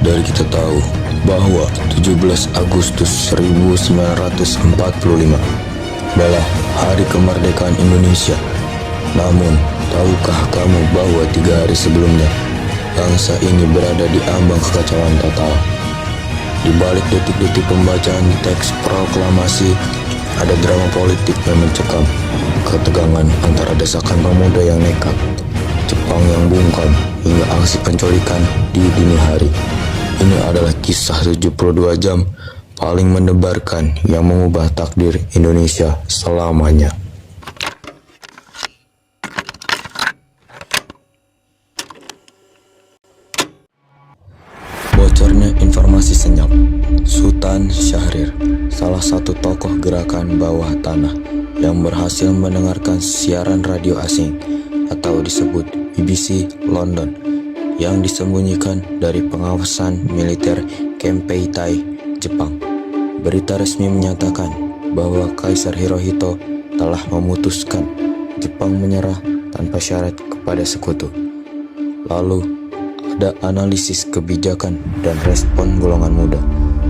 dari kita tahu bahwa 17 Agustus 1945 adalah hari kemerdekaan Indonesia. Namun, tahukah kamu bahwa 3 hari sebelumnya, bangsa ini berada di ambang kekacauan total? Di balik detik-detik pembacaan teks proklamasi, ada drama politik yang mencekam, ketegangan antara desakan pemuda yang nekat, Jepang yang bungkam, hingga aksi penculikan di dini hari. Ini adalah kisah 72 jam paling mendebarkan yang mengubah takdir Indonesia selamanya. Bocornya informasi senyap. Sultan Syahrir, salah satu tokoh gerakan bawah tanah yang berhasil mendengarkan siaran radio asing atau disebut BBC London yang disembunyikan dari pengawasan militer Kempeitai, Jepang. Berita resmi menyatakan bahwa Kaisar Hirohito telah memutuskan Jepang menyerah tanpa syarat kepada sekutu. Lalu ada analisis kebijakan dan respon golongan muda.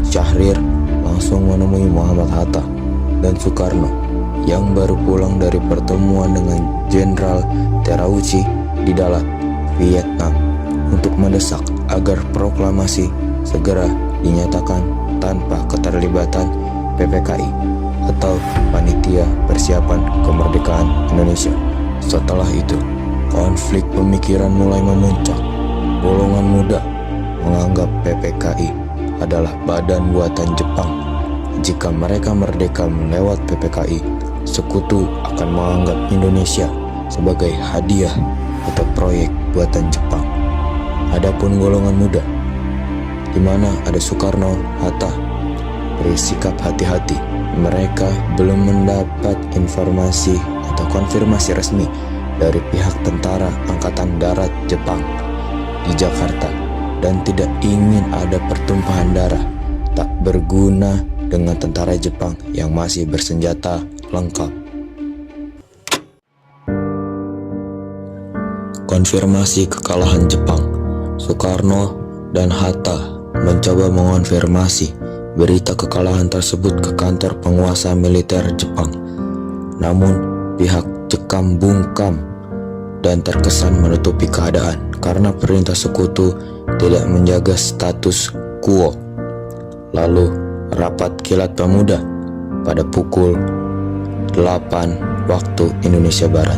Syahrir langsung menemui Muhammad Hatta dan Soekarno yang baru pulang dari pertemuan dengan Jenderal Terauchi di Dalat, Vietnam, untuk mendesak agar proklamasi segera dinyatakan tanpa keterlibatan PPKI atau Panitia Persiapan Kemerdekaan Indonesia. Setelah itu, konflik pemikiran mulai memuncak. Golongan muda menganggap PPKI adalah badan buatan Jepang. Jika mereka merdeka melewat PPKI, sekutu akan menganggap Indonesia sebagai hadiah atau proyek buatan Jepang. Adapun golongan muda, di mana ada Soekarno, Hatta, bersikap hati-hati. Mereka belum mendapat informasi atau konfirmasi resmi dari pihak Tentara Angkatan Darat Jepang di Jakarta dan tidak ingin ada pertumpahan darah. Tak berguna dengan tentara Jepang yang masih bersenjata lengkap. Konfirmasi kekalahan Jepang. Soekarno dan Hatta mencoba mengonfirmasi berita kekalahan tersebut ke kantor penguasa militer Jepang. Namun pihak Jepang bungkam dan terkesan menutupi keadaan karena perintah sekutu tidak menjaga status quo. Lalu rapat kilat pemuda pada pukul 8 waktu Indonesia Barat.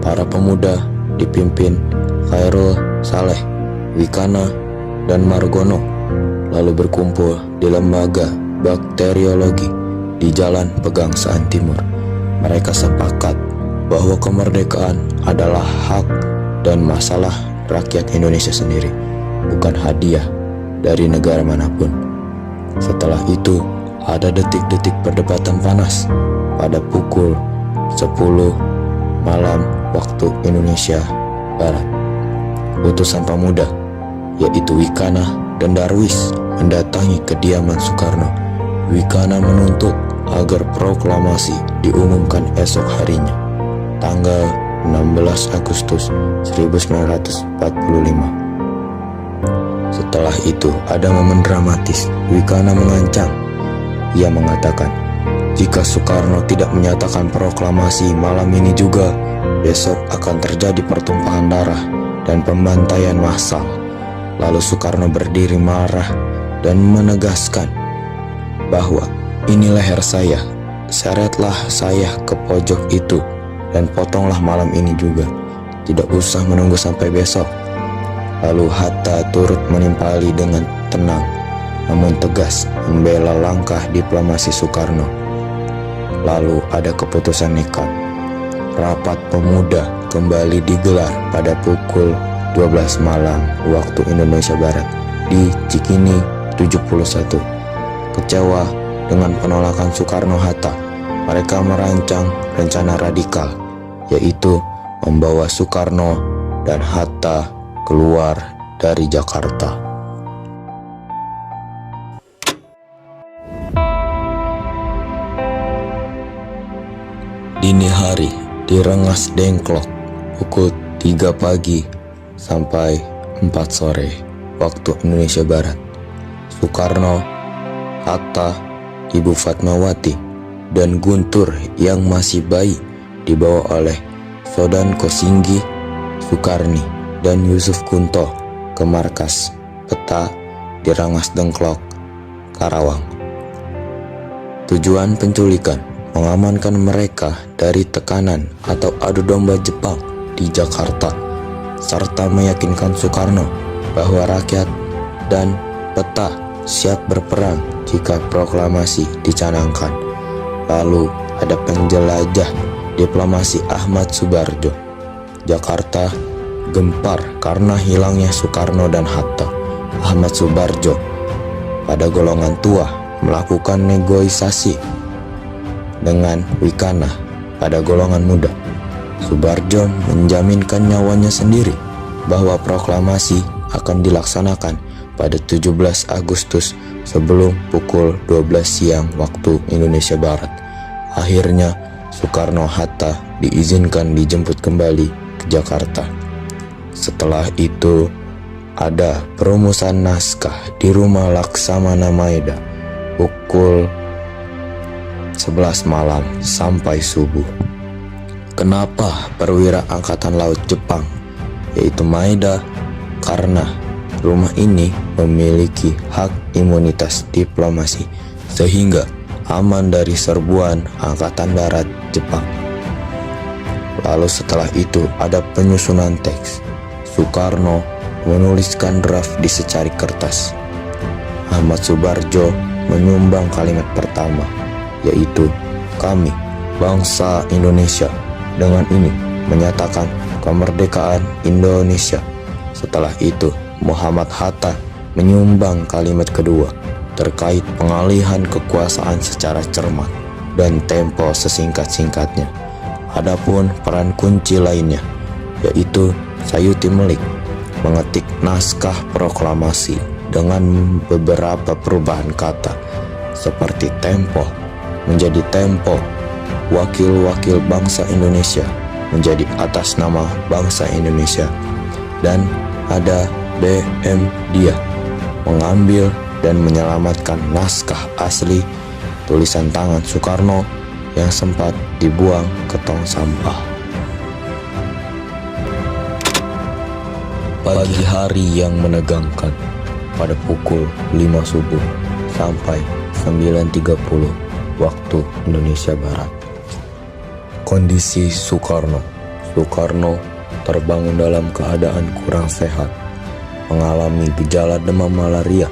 Para pemuda dipimpin Khairul Saleh, Wikana, dan Margono lalu berkumpul di lembaga bakteriologi di Jalan Pegangsaan Timur. Mereka sepakat bahwa kemerdekaan adalah hak dan masalah rakyat Indonesia sendiri, bukan hadiah dari negara manapun. Setelah itu, ada detik-detik perdebatan panas pada pukul 10 malam waktu Indonesia Barat. Utusan pemuda, yaitu Wikana dan Darwis, mendatangi kediaman Soekarno. Wikana menuntut agar proklamasi diumumkan esok harinya, tanggal 16 Agustus 1945. Setelah itu ada momen dramatis. Wikana mengancam. Ia mengatakan, jika Soekarno tidak menyatakan proklamasi malam ini juga, besok akan terjadi pertumpahan darah dan pembantaian massal. Lalu Soekarno berdiri marah dan menegaskan bahwa ini leher saya, seretlah saya ke pojok itu dan potonglah malam ini juga, tidak usah menunggu sampai besok. Lalu Hatta turut menimpali dengan tenang namun tegas membela langkah diplomasi Soekarno. Lalu ada keputusan nekat. Rapat pemuda kembali digelar pada pukul 12 malam waktu Indonesia Barat di Cikini 71. Kecewa dengan penolakan Soekarno-Hatta, mereka merancang rencana radikal, yaitu membawa Soekarno dan Hatta keluar dari Jakarta. Dini hari di Rengas Dengklok pukul 3 pagi sampai 4 sore. waktu Indonesia Barat. Soekarno, Hatta, Ibu Fatmawati, dan Guntur yang masih bayi dibawa oleh Sodan Kosinggi, Soekarni, dan Yusuf Kunto ke markas Peta di Rangas Dengklok, Karawang. Tujuan penculikan mengamankan mereka dari tekanan atau adu domba Jepang di Jakarta, serta meyakinkan Soekarno bahwa rakyat dan Peta siap berperang jika proklamasi dicanangkan. Lalu ada penjelajah diplomasi Ahmad Subarjo. Jakarta gempar karena hilangnya Soekarno dan Hatta. Ahmad Subarjo pada golongan tua melakukan negosiasi dengan Wikana pada golongan muda. Subarjo menjaminkan nyawanya sendiri bahwa proklamasi akan dilaksanakan pada 17 Agustus sebelum pukul 12 siang waktu Indonesia Barat. Akhirnya Soekarno-Hatta diizinkan dijemput kembali ke Jakarta. Setelah itu ada perumusan naskah di rumah Laksamana Maeda pukul 11 malam sampai subuh. Kenapa perwira Angkatan Laut Jepang, yaitu Maeda? Karena rumah ini memiliki hak imunitas diplomasi sehingga aman dari serbuan Angkatan Darat Jepang. Lalu setelah itu ada penyusunan teks. Soekarno menuliskan draft di secari kertas. Ahmad Subarjo menyumbang kalimat pertama, yaitu "Kami, bangsa Indonesia, dengan ini menyatakan kemerdekaan Indonesia." Setelah itu Muhammad Hatta menyumbang kalimat kedua terkait pengalihan kekuasaan secara cermat dan tempo sesingkat-singkatnya. Adapun peran kunci lainnya, yaitu Sayuti Melik, mengetik naskah proklamasi dengan beberapa perubahan kata seperti tempo menjadi tempo, wakil-wakil bangsa Indonesia menjadi atas nama bangsa Indonesia, dan ada DM Dia mengambil dan menyelamatkan naskah asli tulisan tangan Soekarno yang sempat dibuang ke tong sampah. Pagi hari yang menegangkan pada pukul 5 subuh sampai 9.30 waktu Indonesia Barat. Kondisi Soekarno terbangun dalam keadaan kurang sehat, mengalami gejala demam malaria.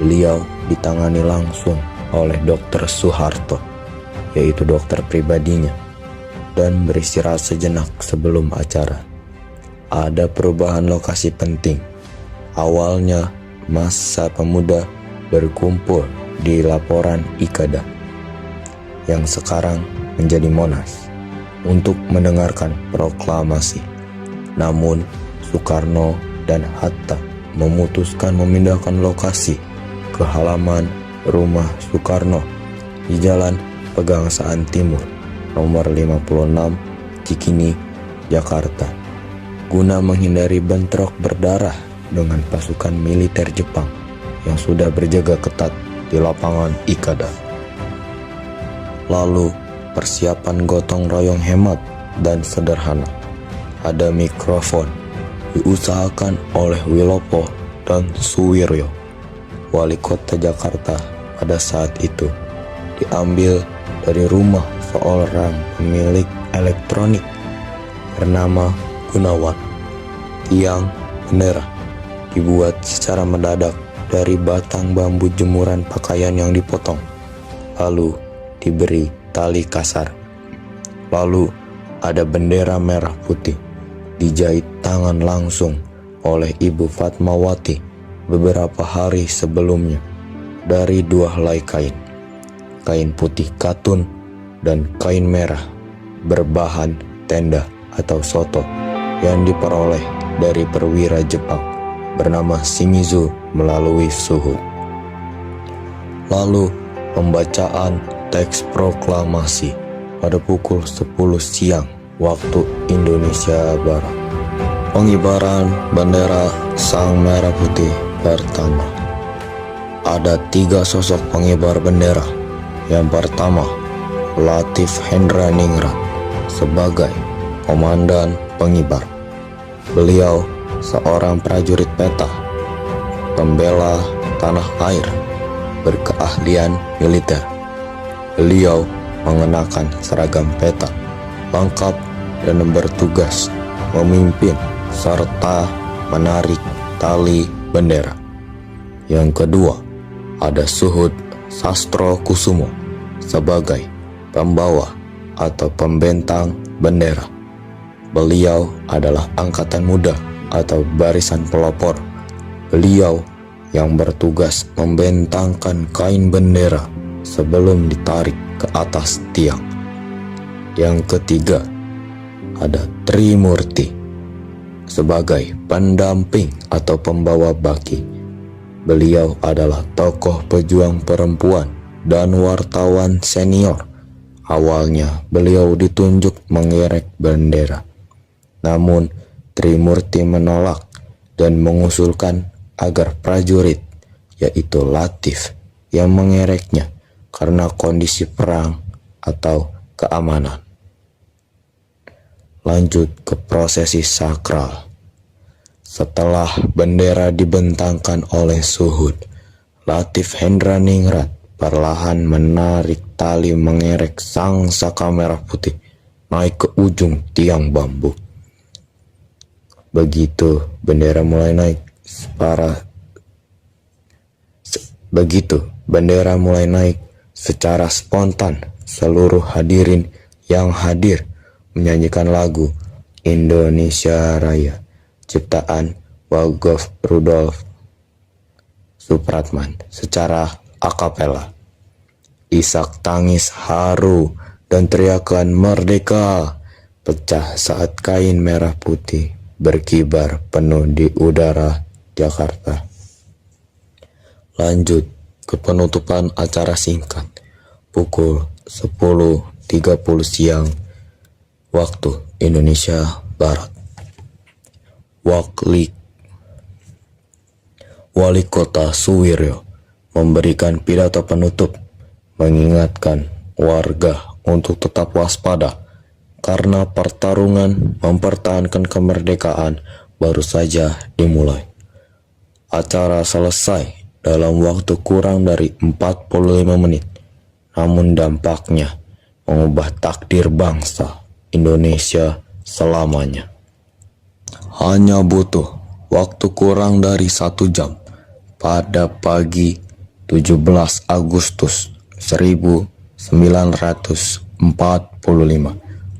Beliau ditangani langsung oleh Dr. Soeharto, yaitu dokter pribadinya, dan beristirahat sejenak sebelum acara. Ada perubahan lokasi penting. Awalnya massa pemuda berkumpul di laporan Ikada, yang sekarang menjadi Monas, untuk mendengarkan proklamasi. Namun Soekarno dan Hatta memutuskan memindahkan lokasi ke halaman rumah Soekarno di Jalan Pegangsaan Timur nomor 56 Cikini, Jakarta, guna menghindari bentrok berdarah dengan pasukan militer Jepang yang sudah berjaga ketat di lapangan Ikada. Lalu persiapan gotong royong hemat dan sederhana. Ada mikrofon diusahakan oleh Wilopo dan Suwiryo, wali kota Jakarta pada saat itu, diambil dari rumah seorang pemilik elektronik bernama Gunawan. Tiang bendera dibuat secara mendadak dari batang bambu jemuran pakaian yang dipotong, lalu diberi tali kasar. Lalu ada bendera merah putih dijahit tangan langsung oleh Ibu Fatmawati beberapa hari sebelumnya dari 2 helai kain putih katun dan kain merah berbahan tenda atau soto yang diperoleh dari perwira Jepang bernama Shimizu melalui Suhu. Lalu pembacaan teks proklamasi pada pukul 10 siang waktu Indonesia Barat. Pengibaran bendera Sang Merah Putih Pertama, ada 3 sosok pengibar bendera. Yang pertama, Latif Hendraningrat sebagai komandan pengibar. Beliau seorang prajurit peta, pembela tanah air, berkeahlian militer. Beliau mengenakan seragam peta lengkap dan bertugas memimpin serta menarik tali bendera. Yang kedua, ada Suhud Sastro Kusumo sebagai pembawa atau pembentang bendera. Beliau adalah angkatan muda atau barisan pelopor. Beliau yang bertugas membentangkan kain bendera sebelum ditarik ke atas tiang. Yang ketiga, ada Trimurti sebagai pendamping atau pembawa baki. Beliau adalah tokoh pejuang perempuan dan wartawan senior. Awalnya beliau ditunjuk mengerek bendera, namun Trimurti menolak dan mengusulkan agar prajurit, yaitu Latif, yang mengereknya karena kondisi perang atau keamanan. Lanjut ke prosesi sakral. Setelah bendera dibentangkan oleh Suhud, Latif Hendraningrat perlahan menarik tali mengerek sang saka merah putih naik ke ujung tiang bambu. Begitu bendera mulai naik secara spontan, seluruh hadirin yang hadir menyanyikan lagu Indonesia Raya ciptaan Waguf Rudolf Supratman secara akapela. Isak tangis haru dan teriakan merdeka pecah saat kain merah putih berkibar penuh di udara Jakarta. Lanjut ke penutupan acara singkat pukul 10.30 siang waktu Indonesia Barat. Wali Kota Suwiryo memberikan pidato penutup, mengingatkan warga untuk tetap waspada karena pertarungan mempertahankan kemerdekaan baru saja dimulai. Acara selesai dalam waktu kurang dari 45 menit, namun dampaknya mengubah takdir bangsa Indonesia selamanya. Hanya butuh waktu kurang dari 1 jam pada pagi 17 Agustus 1945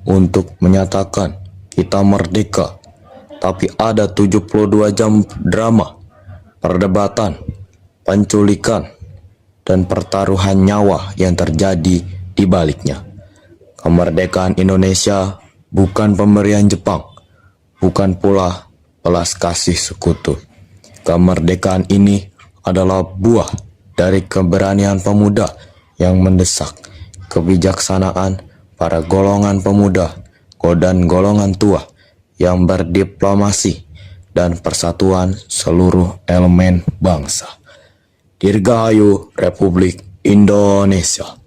untuk menyatakan kita merdeka. Tapi ada 72 jam drama, perdebatan, penculikan, dan pertaruhan nyawa yang terjadi di baliknya. Kemerdekaan Indonesia bukan pemberian Jepang, bukan pula belas kasih sekutu. Kemerdekaan ini adalah buah dari keberanian pemuda yang mendesak, kebijaksanaan para golongan pemuda dan golongan tua yang berdiplomasi, dan persatuan seluruh elemen bangsa. Dirgahayu Republik Indonesia.